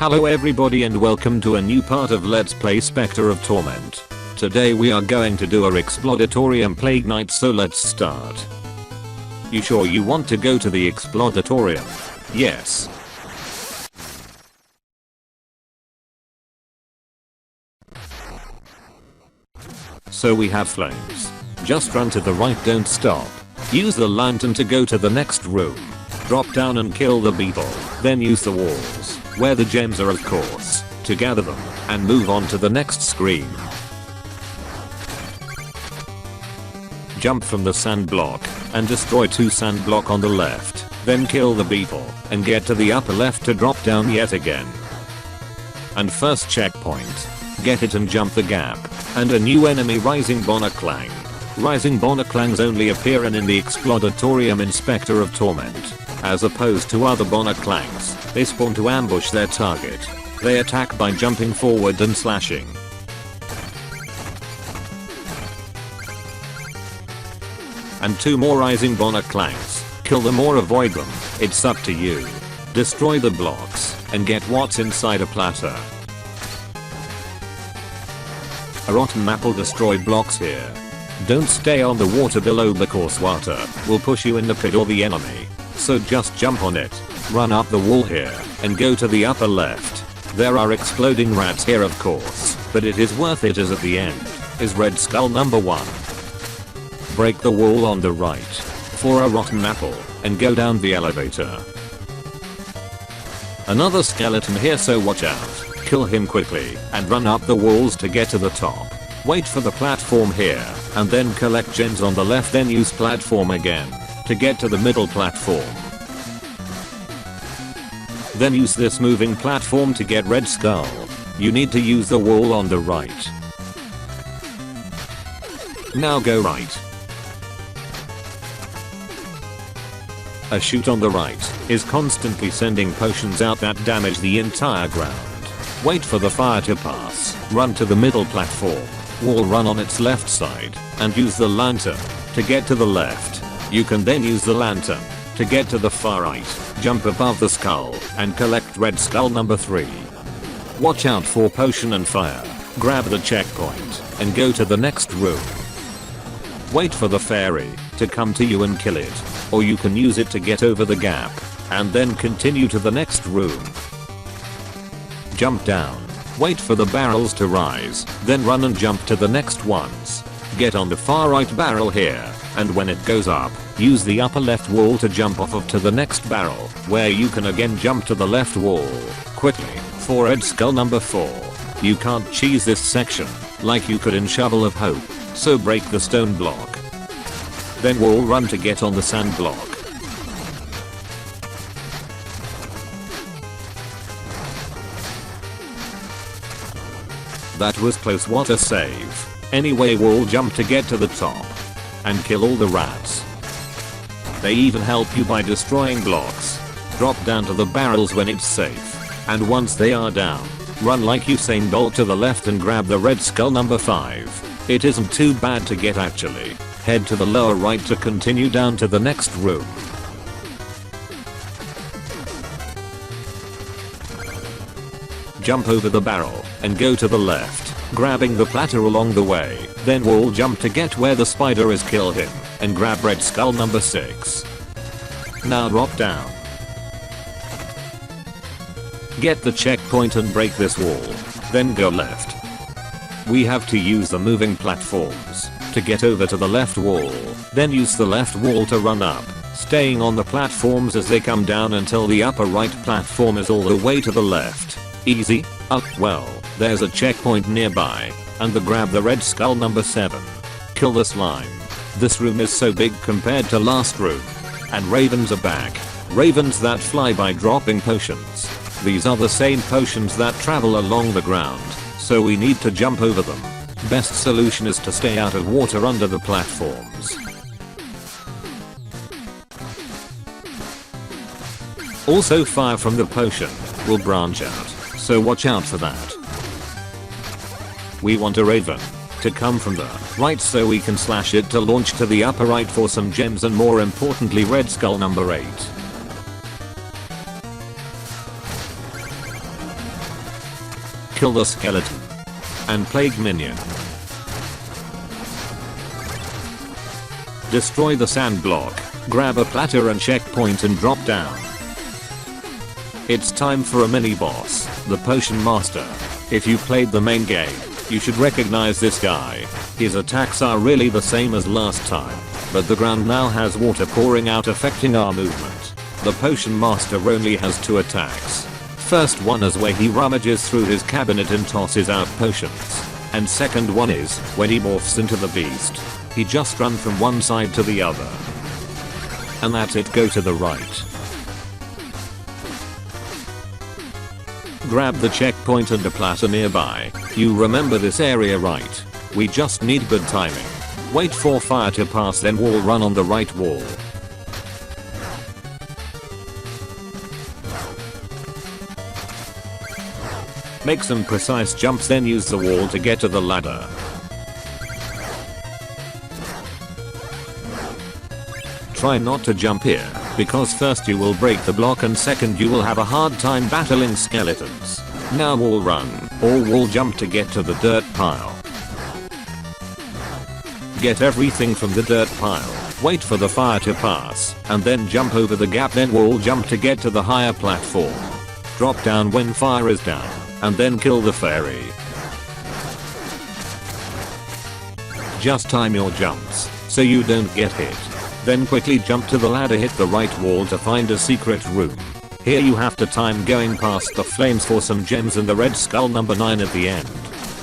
Hello everybody and welcome to a new part of Let's Play Specter of Torment. Today we are going to do our Explodatorium Plague Night, so let's start. You sure you want to go to the Explodatorium? Yes. So we have flames. Just run to the right, don't stop. Use the lantern to go to the next room. Drop down and kill the beetle. Then use the walls, where the gems are of course, to gather them, and move on to the next screen. Jump from the sand block, and destroy 2 sand block on the left. Then kill the beetle, and get to the upper left to drop down yet again. And first checkpoint. Get it and jump the gap. And a new enemy, Rising Bonaclang. Rising Bonaclangs only appear in the Explodatorium in Specter of Torment. As opposed to other Bonaclangs, they spawn to ambush their target. They attack by jumping forward and slashing. And 2 more Rising Bonaclangs. Kill them or avoid them, it's up to you. Destroy the blocks, and get what's inside a platter. A rotten map will destroy blocks here. Don't stay on the water below because water will push you in the pit or the enemy. So just jump on it, run up the wall here, and go to the upper left. There are exploding rats here of course, but it is worth it as at the end is Red Skull number 1. Break the wall on the right for a rotten apple, and go down the elevator. Another skeleton here, so watch out. Kill him quickly, and run up the walls to get to the top. Wait for the platform here, and then collect gems on the left, then use platform again to get to the middle platform. Then use this moving platform to get Red Skull. You need to use the wall on the right. Now go right. A chute on the right is constantly sending potions out that damage the entire ground. Wait for the fire to pass, run to the middle platform, wall run on its left side, and use the lantern to get to the left. You can then use the lantern to get to the far right, jump above the skull, and collect Red Skull number 3. Watch out for potion and fire, grab the checkpoint, and go to the next room. Wait for the fairy to come to you and kill it, or you can use it to get over the gap, and then continue to the next room. Jump down, wait for the barrels to rise, then run and jump to the next ones. Get on the far right barrel here, and when it goes up, use the upper left wall to jump off of to the next barrel, where you can again jump to the left wall, quickly, for Red Skull number 4. You can't cheese this section, like you could in Shovel of Hope, so break the stone block. Then wall run to get on the sand block. That was close, what a save. Anyway, wall jump to get to the top. And kill all the rats. They even help you by destroying blocks. Drop down to the barrels when it's safe. And once they are down, run like Usain Bolt to the left and grab the Red Skull number 5. It isn't too bad to get actually. Head to the lower right to continue down to the next room. Jump over the barrel and go to the left, grabbing the platter along the way, then wall jump to get where the spider is, kill him, and grab Red Skull number 6. Now drop down. Get the checkpoint and break this wall, then go left. We have to use the moving platforms to get over to the left wall, then use the left wall to run up, staying on the platforms as they come down until the upper right platform is all the way to the left. Easy? Well, there's a checkpoint nearby, and grab the Red Skull number 7. Kill the slime. This room is so big compared to last room. And ravens are back. Ravens that fly by dropping potions. These are the same potions that travel along the ground, so we need to jump over them. Best solution is to stay out of water under the platforms. Also, fire from the potion will branch out, so watch out for that. We want a raven to come from the right so we can slash it to launch to the upper right for some gems and more importantly Red Skull number 8. kill the skeleton and plague minion. Destroy the sand block, grab a platter and checkpoint and drop down. It's time for a mini boss, the Potion Master. If you played the main game, you should recognize this guy. His attacks are really the same as last time, but the ground now has water pouring out affecting our movement. The Potion Master only has 2 attacks. First one is where he rummages through his cabinet and tosses out potions. And second one is when he morphs into the beast. He just runs from one side to the other. And that's it, go to the right. Grab the checkpoint and a platter nearby. You remember this area, right? We just need good timing. Wait for fire to pass, then wall run on the right wall. Make some precise jumps, then use the wall to get to the ladder. Try not to jump here, because first you will break the block and second you will have a hard time battling skeletons. Now wall run, or wall jump to get to the dirt pile. Get everything from the dirt pile, wait for the fire to pass, and then jump over the gap, then wall jump to get to the higher platform. Drop down when fire is down, and then kill the fairy. Just time your jumps, so you don't get hit. Then quickly jump to the ladder, hit the right wall to find a secret room. Here you have to time going past the flames for some gems and the red skull number 9 at the end.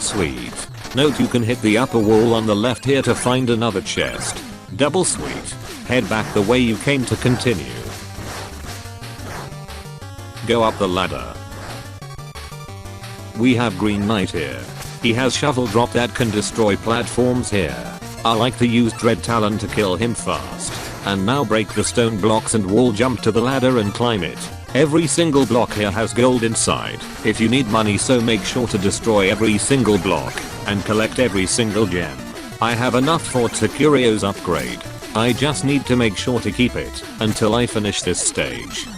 Sweet. Note you can hit the upper wall on the left here to find another chest. Double sweet. Head back the way you came to continue. Go up the ladder. We have Green Knight here. He has shovel drop that can destroy platforms here. I like to use Dread Talon to kill him fast. And now break the stone blocks and wall jump to the ladder and climb it. Every single block here has gold inside. If you need money, so make sure to destroy every single block and collect every single gem. I have enough for Takurio's upgrade. I just need to make sure to keep it until I finish this stage.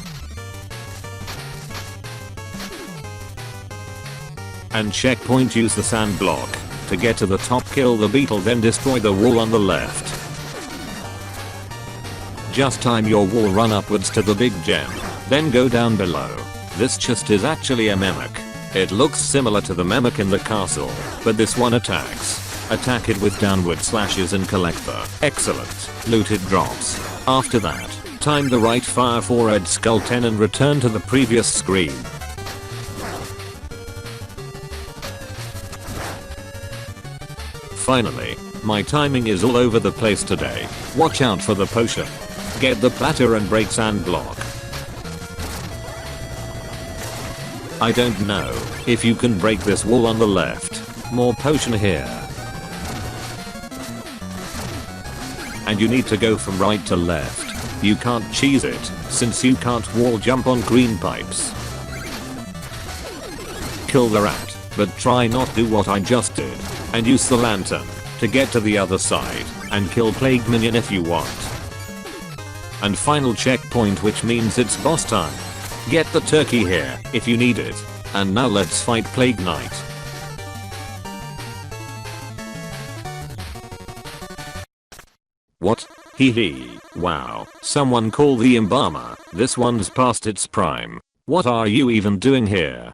And checkpoint, use the sand block. To get to the top, kill the beetle, then destroy the wall on the left. Just time your wall run upwards to the big gem, then go down below. This chest is actually a mimic. It looks similar to the mimic in the castle, but this one attacks. Attack it with downward slashes and collect the excellent looted drops. After that, time the right fire for Red Skull 10 and return to the previous screen. Finally, my timing is all over the place today. Watch out for the potion. Get the platter and break sand block. I don't know if you can break this wall on the left. More potion here. And you need to go from right to left. You can't cheese it, since you can't wall jump on green pipes. Kill the rat, but try not do what I just did. And use the lantern to get to the other side and kill plague minion if you want. And final checkpoint, which means it's boss time. Get the turkey here if you need it. And now let's fight Plague Knight. What? Hee. Wow, someone call the embalmer. This one's past its prime. What are you even doing here?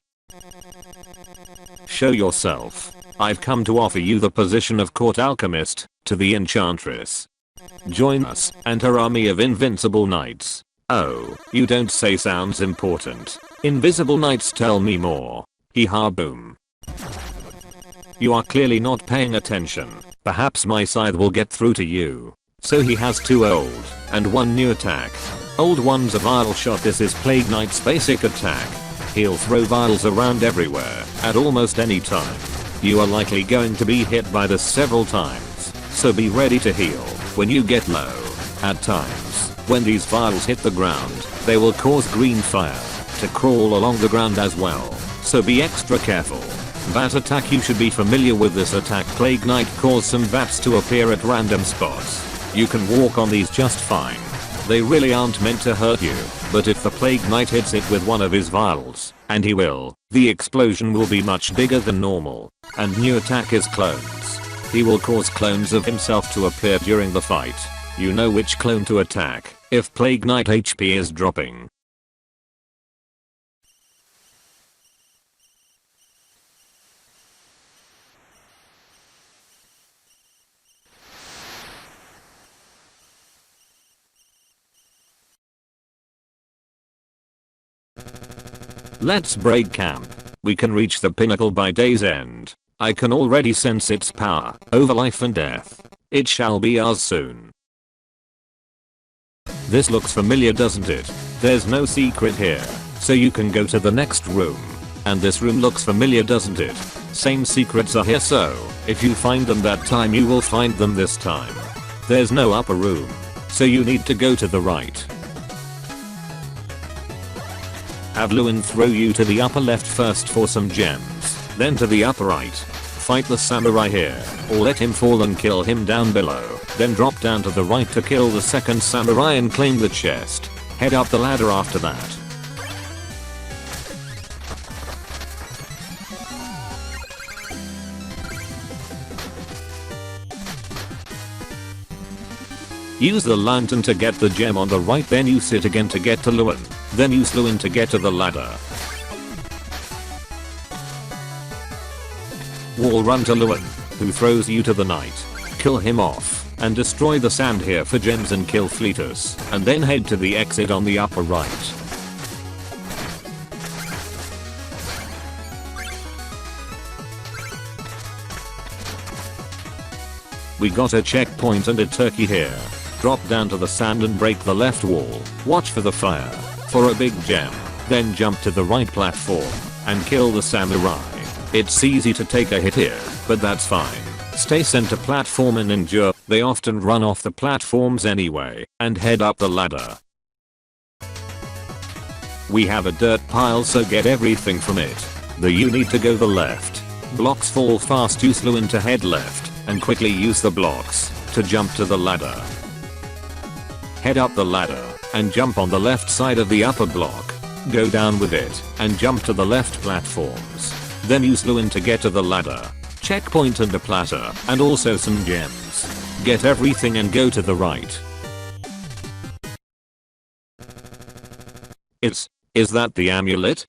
Show yourself. I've come to offer you the position of court alchemist to the enchantress. Join us and her army of invincible knights. Oh, you don't say, sounds important. Invisible knights, tell me more. Hee-ha boom. You are clearly not paying attention. Perhaps my scythe will get through to you. So he has 2 old and 1 new attack. Old one's a vial shot. This is Plague Knight's basic attack. He'll throw vials around everywhere at almost any time. You are likely going to be hit by this several times, so be ready to heal when you get low. At times, when these vials hit the ground, they will cause green fire to crawl along the ground as well, so be extra careful. Bat attack, you should be familiar with this attack. Plague Knight cause some bats to appear at random spots. You can walk on these just fine. They really aren't meant to hurt you, but if the Plague Knight hits it with one of his vials, and he will, The explosion will be much bigger than normal. And new attack is clones. He will cause clones of himself to appear during the fight. You know which clone to attack if Plague Knight HP is dropping. Let's break camp. We can reach the pinnacle by day's end. I can already sense its power over life and death. It shall be ours soon. This looks familiar, doesn't it? There's no secret here, so you can go to the next room. And this room looks familiar, doesn't it? Same secrets are here, so if you find them that time you will find them this time. There's no upper room, so you need to go to the right. Have Lewin throw you to the upper left first for some gems, then to the upper right. Fight the samurai here, or let him fall and kill him down below, then drop down to the right to kill the second samurai and claim the chest. Head up the ladder after that. Use the lantern to get the gem on the right, then use it again to get to Lewin, then use Lewin to get to the ladder. Wall run to Lewin, who throws you to the knight. Kill him off, and destroy the sand here for gems and kill Fleetus, and then head to the exit on the upper right. We got a checkpoint and a turkey here. Drop down to the sand and break the left wall. Watch for the fire, for a big gem. Then jump to the right platform, and kill the samurai. It's easy to take a hit here, but that's fine. Stay center platform and endure. They often run off the platforms anyway, and head up the ladder. We have a dirt pile, so get everything from it. You need to go the left. Blocks fall fast, use Lewin to head left, and quickly use the blocks to jump to the ladder. Head up the ladder, and jump on the left side of the upper block. Go down with it, and jump to the left platforms. Then use Lewin to get to the ladder. Checkpoint and a platter, and also some gems. Get everything and go to the right. Is that the amulet?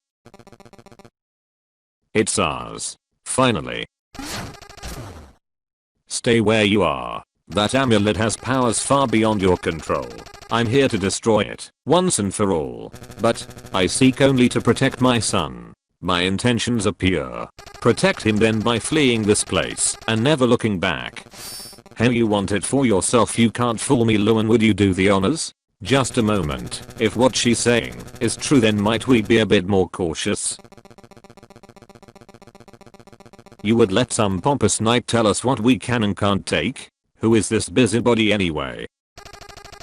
It's ours. Finally. Stay where you are. That amulet has powers far beyond your control. I'm here to destroy it, once and for all. But I seek only to protect my son. My intentions are pure. Protect him then by fleeing this place, and never looking back. Hey, you want it for yourself, you can't fool me, Lewin. Would you do the honors? Just a moment. If what she's saying is true, then might we be a bit more cautious? You would let some pompous knight tell us what we can and can't take? Who is this busybody anyway?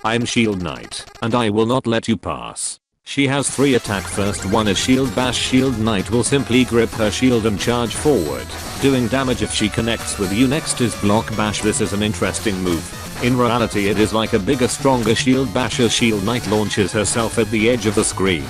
I'm Shield Knight, and I will not let you pass. She has 3 attack. First one is Shield Bash. Shield Knight will simply grip her shield and charge forward, doing damage if she connects with you. Next is Block Bash. This is an interesting move. In reality it is like a bigger, stronger Shield Bash. As Shield Knight launches herself at the edge of the screen.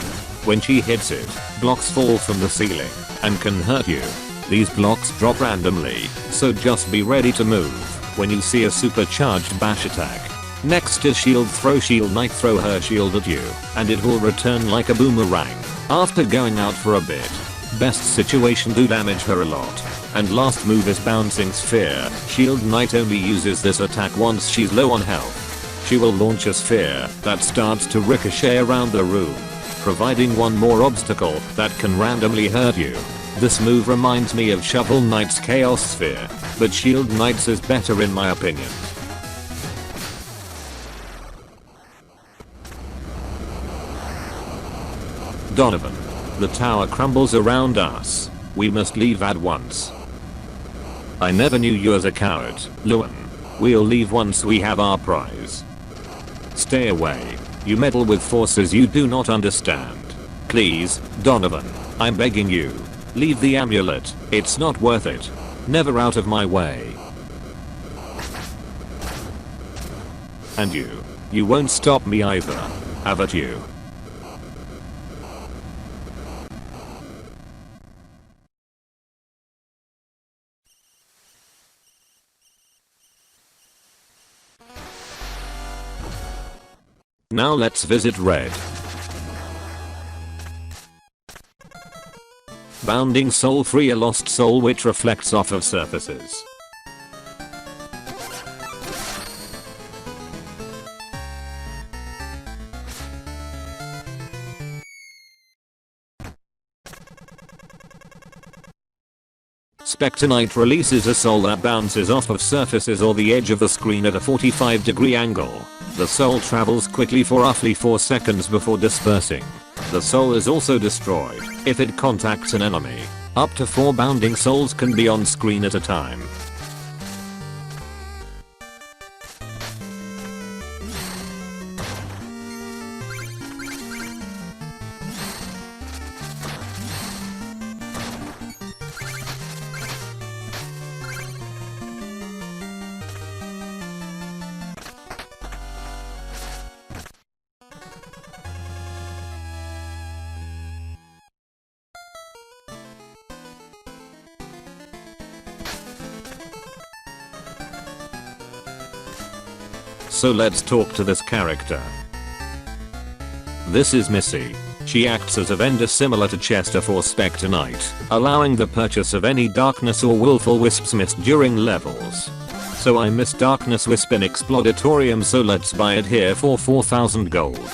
When she hits it, blocks fall from the ceiling and can hurt you. These blocks drop randomly, so just be ready to move when you see a supercharged bash attack. Next is Shield Throw. Shield Knight throw her shield at you, and it will return like a boomerang after going out for a bit. Best situation, do damage her a lot. And last move is Bouncing Sphere. Shield Knight only uses this attack once she's low on health. She will launch a sphere that starts to ricochet around the room, providing one more obstacle that can randomly hurt you. This move reminds me of Shovel Knight's Chaos Sphere, but Shield Knight's is better in my opinion. Donovan. The tower crumbles around us. We must leave at once. I never knew you as a coward, Lewin. We'll leave once we have our prize. Stay away. You meddle with forces you do not understand. Please, Donovan, I'm begging you. Leave the amulet. It's not worth it. Never out of my way. And you won't stop me either. Have at you. Now let's visit red. Bounding soul, free a lost soul which reflects off of surfaces. Specter releases a soul that bounces off of surfaces or the edge of the screen at a 45-degree angle. The soul travels quickly for roughly 4 seconds before dispersing. The soul is also destroyed if it contacts an enemy. Up to 4 bounding souls can be on screen at a time. So let's talk to this character. This is Missy. She acts as a vendor similar to Chester for Specter Knight, allowing the purchase of any Darkness or Willful Wisps missed during levels. So I missed Darkness Wisp in Explodatorium, so let's buy it here for 4000 gold.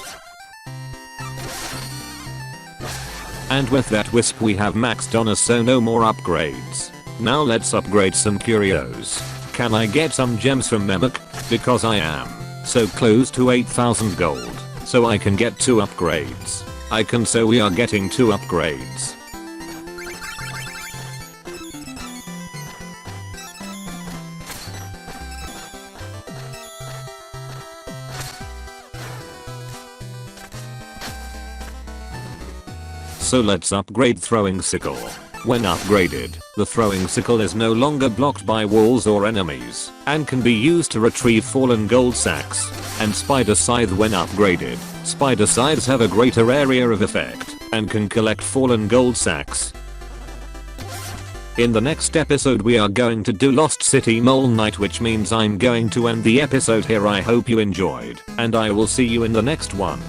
And with that wisp we have maxed on us, so no more upgrades. Now let's upgrade some curios. Can I get some gems from Mimic? Because I am so close to 8000 gold, so I can get 2 upgrades. So we are getting 2 upgrades. So let's upgrade Throwing Sickle. When upgraded, the Throwing Sickle is no longer blocked by walls or enemies, and can be used to retrieve fallen gold sacks. And Spider Scythe, when upgraded, Spider Scythes have a greater area of effect, and can collect fallen gold sacks. In the next episode we are going to do Lost City Mole Night, which means I'm going to end the episode here. I hope you enjoyed, and I will see you in the next one.